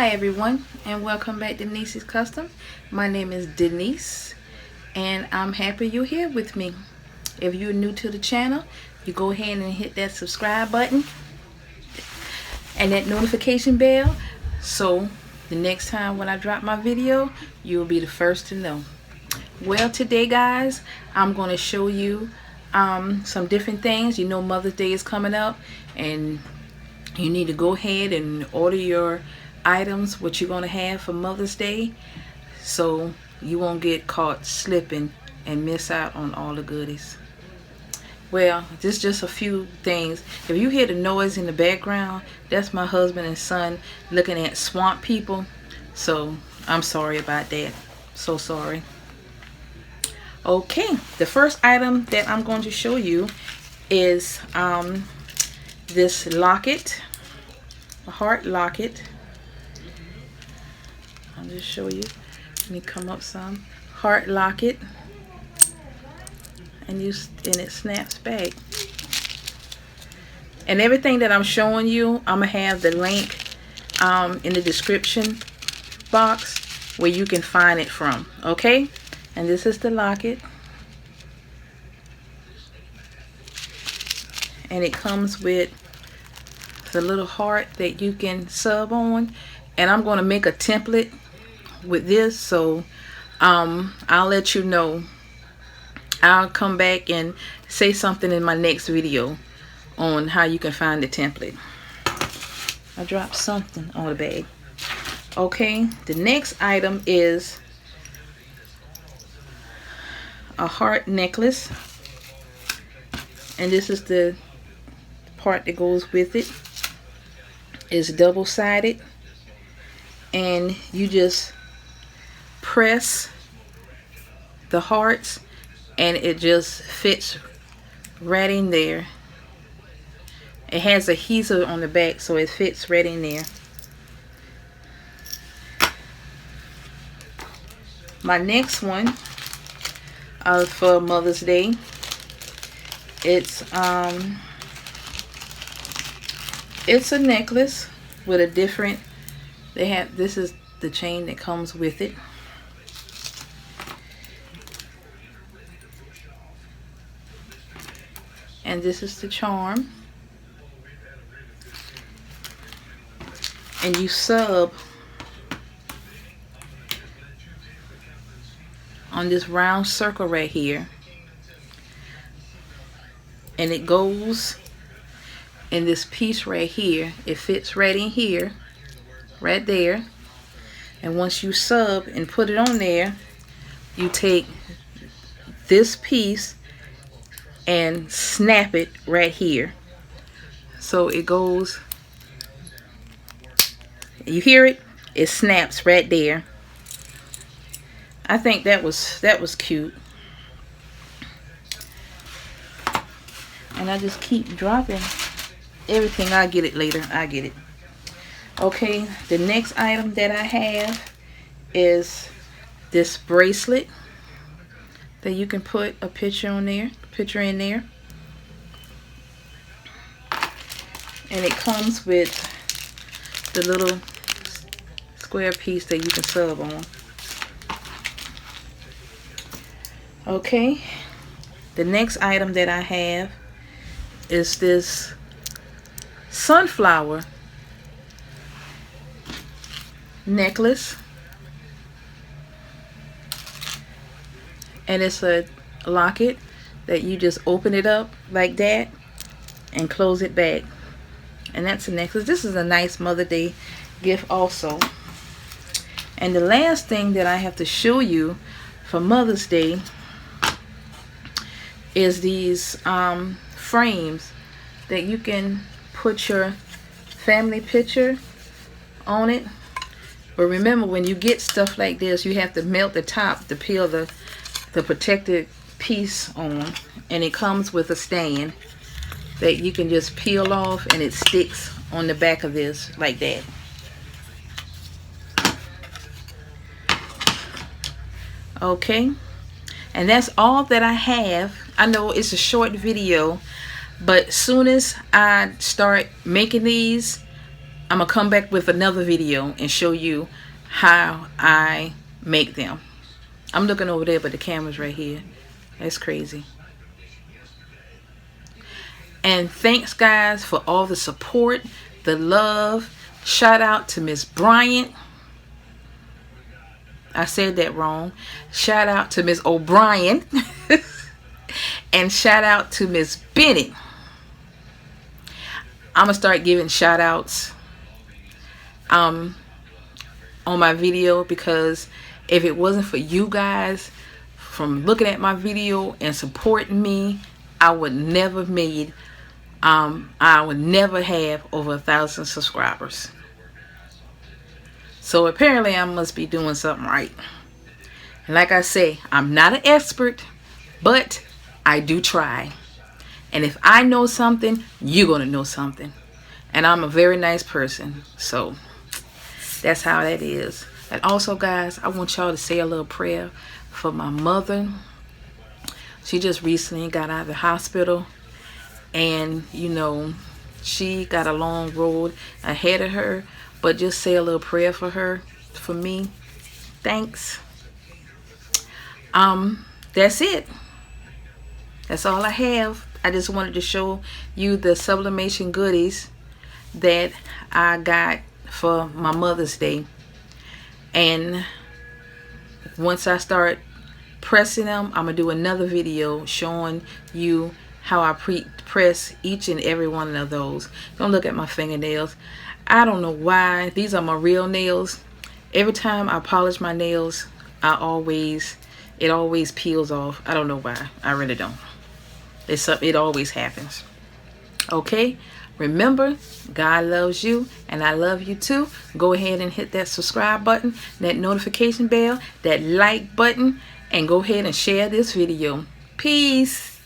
Hi everyone, and welcome back to Denise's Custom. My name is Denise and I'm happy you're here with me. If you're new to the channel, you go ahead and hit that subscribe button and that notification bell, so the next time when I drop my video, you'll be the first to know. Well, today guys, I'm going to show you some different things. You know, Mother's Day is coming up and you need to go ahead and order your items, what you're going to have for Mother's Day, so you won't get caught slipping and miss out on all the goodies. Well, this is just a few things. If you hear the noise in the background, that's my husband and son looking at swamp people, so I'm sorry about that. So sorry. Okay, the first item that I'm going to show you is this locket, a heart locket. I'll just show you. Let me come up some. Heart locket, and it snaps back. And everything that I'm showing you, I'm gonna have the link in the description box where you can find it from. Okay, and this is the locket, and it comes with the little heart that you can sub on. And I'm going to make a template with this, so I'll let you know. I'll come back and say something in my next video on how you can find the template. I dropped something on the bag. Okay, the next item is a heart necklace, and this is the part that goes with it. It's double-sided, and you just press the hearts and it just fits right in there. It has adhesive on the back, so it fits right in there. My next one for Mother's Day, it's a necklace with a different, this is the chain that comes with it. And this is the charm. And you sub on this round circle right here. And it goes in this piece right here. It fits right in here, right there. And once you sub and put it on there, you take this piece and snap it right here. So it goes, you hear it? It snaps right there. I think that was cute. And I just keep dropping everything. I'll get it later. I'll get it. Okay, the next item that I have is this bracelet that you can put a picture in there. And it comes with the little square piece that you can sub on. Okay, the next item that I have is this sunflower necklace, and it's a locket that you just open it up like that and close it back, and that's a necklace. This is a nice Mother's Day gift also. And the last thing that I have to show you for Mother's Day is these frames that you can put your family picture on it. But remember, when you get stuff like this, you have to melt the top to peel the protected piece on, and it comes with a stand that you can just peel off, and it sticks on the back of this like that. Okay, and that's all that I have. I know it's a short video, but as soon as I start making these, I'm gonna come back with another video and show you how I make them. I'm looking over there, but the camera's right here. That's crazy. And thanks, guys, for all the support, the love. Shout out to Miss Bryant. I said that wrong. Shout out to Miss O'Brien. And shout out to Miss Bennett. I'm gonna start giving shout outs on my video, because if it wasn't for you guys from looking at my video and supporting me, I would never made I would never have over 1,000 subscribers. So apparently I must be doing something right. And like I say, I'm not an expert, but I do try. And if I know something, you're gonna know something. And I'm a very nice person, so that's how that is. And also, guys, I want y'all to say a little prayer for my mother. She just recently got out of the hospital, and you know, she got a long road ahead of her, but just say a little prayer for her, for me. Thanks. That's it. That's all I have. I just wanted to show you the sublimation goodies that I got for my Mother's Day. And once I start pressing them, I'm gonna do another video showing you how I press each and every one of those. Don't look at my fingernails. I don't know why. These are my real nails. Every time I polish my nails, it always peels off. I don't know why. I really don't. It always happens. Okay, remember, God loves you and I love you too. Go ahead and hit that subscribe button, that notification bell, that like button, and go ahead and share this video. Peace.